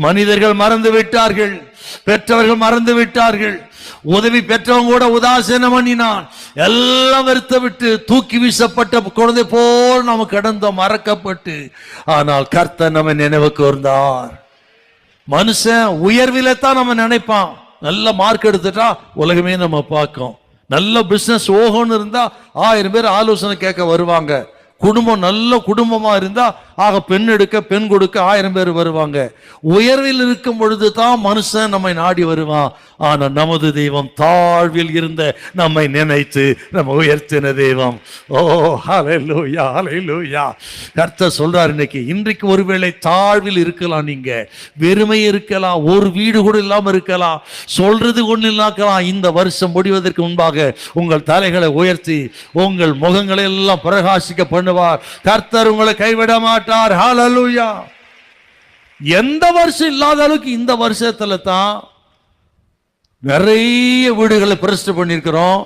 மனிதர்கள் மறந்து விட்டார்கள், பெற்றவர்கள் மறந்து விட்டார்கள், உதவி பெற்றவங்க கூட உதாசீனம் பண்ணினான். எல்லாம் வெறுத்த விட்டு தூக்கி வீசப்பட்ட குழந்தை போல் நாம் கடந்தோம், மறக்கப்பட்டு. ஆனால் கர்த்தர் நம்ம நினைவு கூர்ந்தார். மனுஷன் உயர்வில தான் நம்ம நினைப்பான். நல்ல மார்க் எடுத்துட்டா உலகமே நம்ம பார்க்கும். நல்ல பிசினஸ் ஓகோன்னு இருந்தா 1000 பேர் ஆலோசனை கேட்க வருவாங்க. குடும்பம் நல்ல குடும்பமா இருந்தா ஆக பெண் எடுக்க பெண் கொடுக்க 1000 பேர் வருவாங்க. உயர்வில் இருக்கும் பொழுது தான் மனுஷன் நம்மை நாடி வருவான். ஆனா நமது தெய்வம் தாழ்வில் இருந்த நம்மை நினைத்து நம்ம உயர்த்தின தெய்வம். ஓ ஹல்லேலூயா, ஹல்லேலூயா. கர்த்தர் சொல்றார், இன்றைக்கு ஒருவேளை தாழ்வில் இருக்கலாம், நீங்க வெறுமை இருக்கலாம், ஒரு வீடு கூட இல்லாம இருக்கலாம், சொல்றது ஒண்ணு இல்லாக்கலாம். இந்த வருஷம் முடிவதற்கு முன்பாக உங்கள் தலைகளை உயர்த்தி உங்கள் முகங்களை எல்லாம் பிரகாசிக்க பண்ணுவார். கர்த்தர் உங்களை கைவிட மாட்டார். ஹல்லேலூயா. எந்த வருஷம் இல்லாத அளவுக்கு இந்த வருஷத்துல தான் நிறைய வீடுகளை பிரதிஷ்டை பண்ணியிருக்கிறோம்.